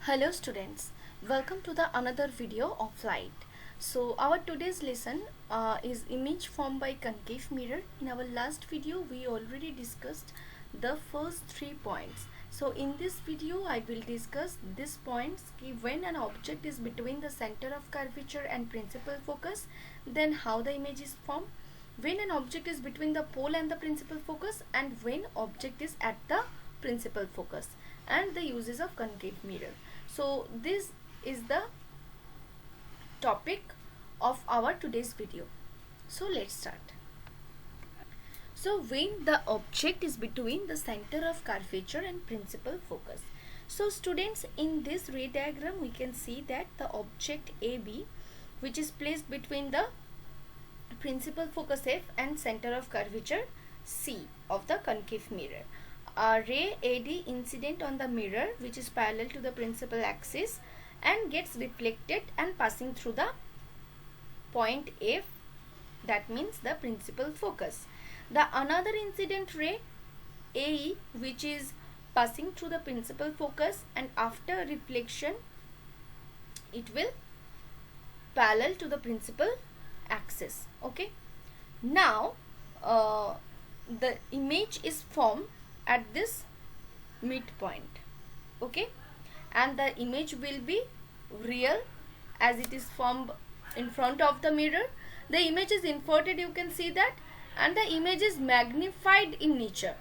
Hello students, welcome to the another video of light. So our today's lesson is image formed by concave mirror. In our last video we already discussed the first 3 points. So in this video I will discuss these points when an object is between the center of curvature and principal focus, then how the image is formed, when an object is between the pole and the principal focus, and when object is at the principal focus, and the uses of concave mirror. So this is the topic of our today's video. So let's start. So when the object is between the center of curvature and principal focus. So students, in this ray diagram we can see that the object AB, which is placed between the principal focus F and center of curvature C of the concave mirror. A ray AD incident on the mirror, which is parallel to the principal axis and gets reflected and passing through the point F, that means the principal focus. The another incident ray AE, which is passing through the principal focus, and after reflection it will parallel to the principal axis. Okay, now the image is formed at this midpoint. Okay, and the image will be real as it is formed in front of the mirror. The image is inverted, you can see that, and the image is magnified in nature.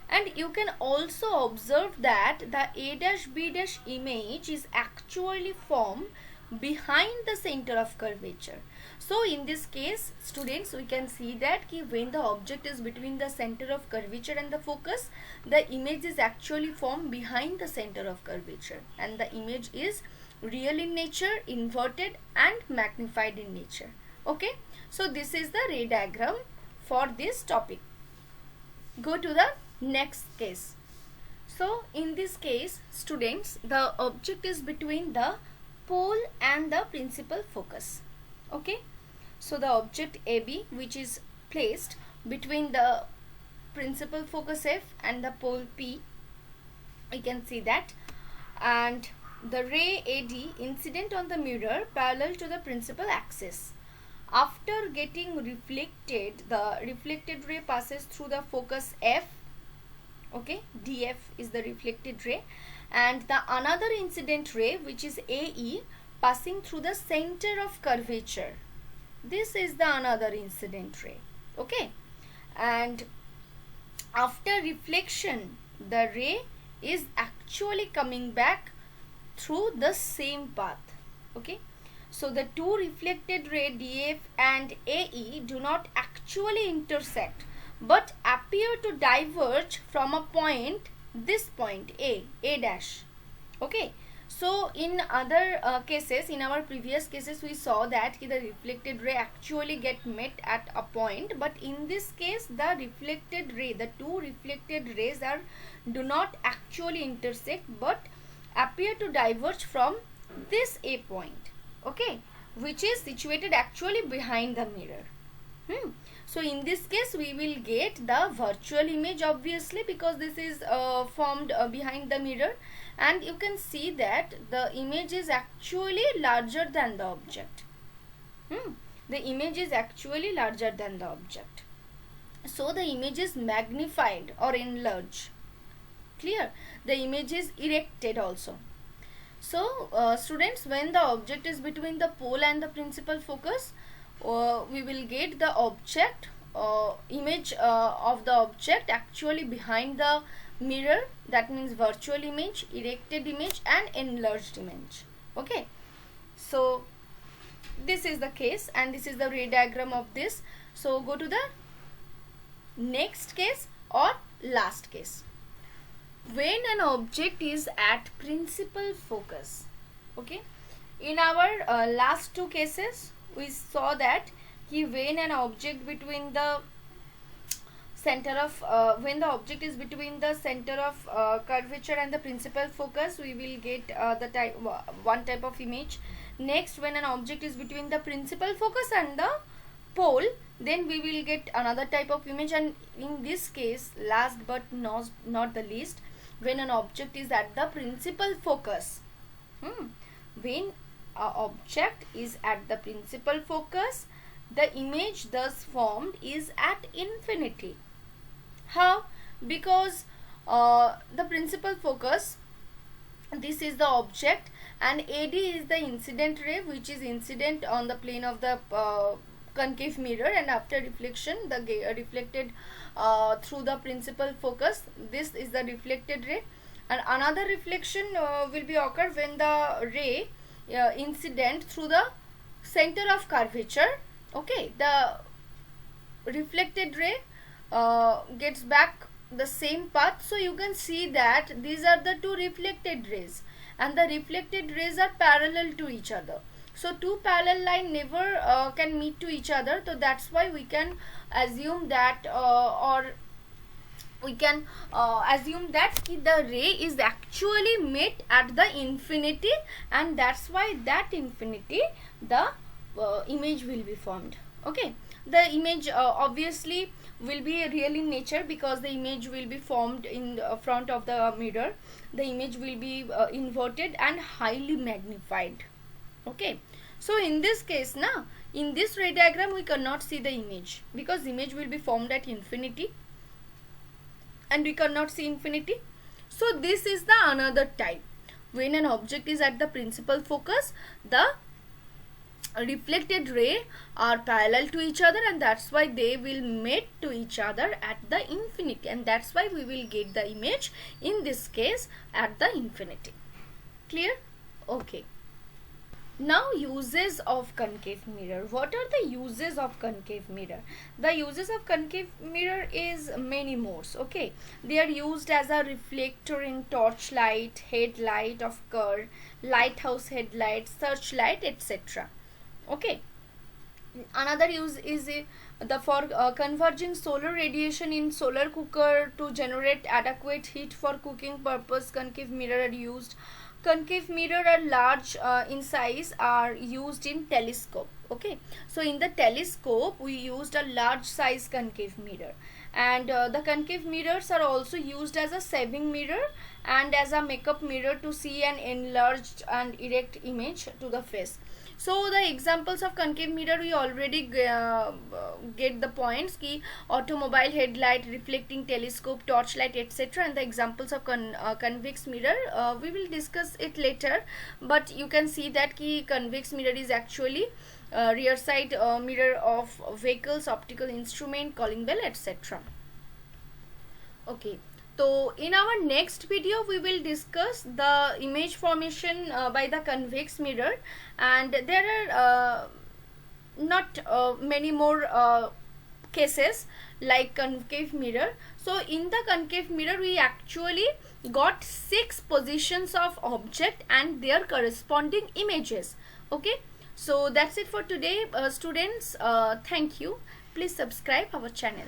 And you can also observe that the A'(B' image is actually formed behind the center of curvature. So in this case students, we can see that when the object is between the center of curvature and the focus, the image is actually formed behind the center of curvature, and the image is real in nature, inverted and magnified in nature. Okay, so this is the ray diagram for this topic. Go to the next case. So in this case students, the object is between the pole and the principal focus. Okay, so the object AB, which is placed between the principal focus F and the pole P, we can see that, and the ray AD incident on the mirror parallel to the principal axis. After getting reflected, the reflected ray passes through the focus F. Okay, DF is the reflected ray, and the another incident ray, which is AE, passing through the center of curvature. This is the another incident ray. Okay, and after reflection the ray is actually coming back through the same path. Okay, so the two reflected ray DF and AE do not actually intersect but appear to diverge from a point, this point A dash. Okay, so in other cases, in our previous cases we saw that the reflected ray actually get met at a point, but in this case the reflected ray, the two reflected rays do not actually intersect but appear to diverge from this A point. Okay, which is situated actually behind the mirror. So in this case we will get the virtual image, obviously, because this is formed behind the mirror, and you can see that the image is actually larger than the object. The image is actually larger than the object. So the image is magnified or enlarged. Clear? The image is erected also. So students, when the object is between the pole and the principal focus, we will get the object image of the object actually behind the mirror, that means virtual image, erected image and enlarged image. Okay, so this is the case and this is the ray diagram of this. So go to the next case or last case. When an object is at principal focus. Okay, in our last two cases we saw that when an object between the center of when the object is between the center of curvature and the principal focus, we will get the one type of image. Next, when an object is between the principal focus and the pole, then we will get another type of image. And in this case, last but not the least, when an object is at the principal focus, When a object is at the principal focus, the image thus formed is at infinity. How? Because the principal focus, this is the object, and AD is the incident ray which is incident on the plane of the concave mirror, and after reflection the reflected through the principal focus, this is the reflected ray. And another reflection will be occur when the ray incident through the center of curvature. Okay, the reflected ray gets back the same path. So you can see that these are the two reflected rays, and the reflected rays are parallel to each other. So two parallel line never can meet to each other. So that's why we can assume that assume that the ray is actually met at the infinity, and that's why that infinity the image will be formed. Okay, the image obviously will be real in nature, because the image will be formed in front of the mirror. The image will be inverted and highly magnified. Okay, so in this case now, in this ray diagram we cannot see the image, because image will be formed at infinity and we cannot see infinity. So this is the another type. When an object is at the principal focus, the reflected ray are parallel to each other, and that's why they will meet to each other at the infinity, and that's why we will get the image in this case at the infinity. Clear? Okay. Now uses of concave mirror. What are the uses of concave mirror? The uses of concave mirror is many more. Okay, they are used as a reflector in torchlight, headlight of car, lighthouse headlight, searchlight, etc. Okay, another use is for converging solar radiation in solar cooker to generate adequate heat for cooking purpose. Concave mirror are used. Concave mirror are large in size, are used in telescope. Okay, so in the telescope we used a large size concave mirror, and the concave mirrors are also used as a saving mirror and as a makeup mirror to see an enlarged and erect image to the face. So the examples of concave mirror we already get the points ki automobile headlight, reflecting telescope, torchlight, etc. And the examples of convex mirror we will discuss it later, but you can see that ki convex mirror is actually rear side mirror of vehicles, optical instrument, calling bell, etc. Okay, so in our next video we will discuss the image formation by the convex mirror, and there are not many more cases like concave mirror. So in the concave mirror we actually got 6 positions of object and their corresponding images. Okay, so that's it for today, students. Thank you. Please subscribe our channel.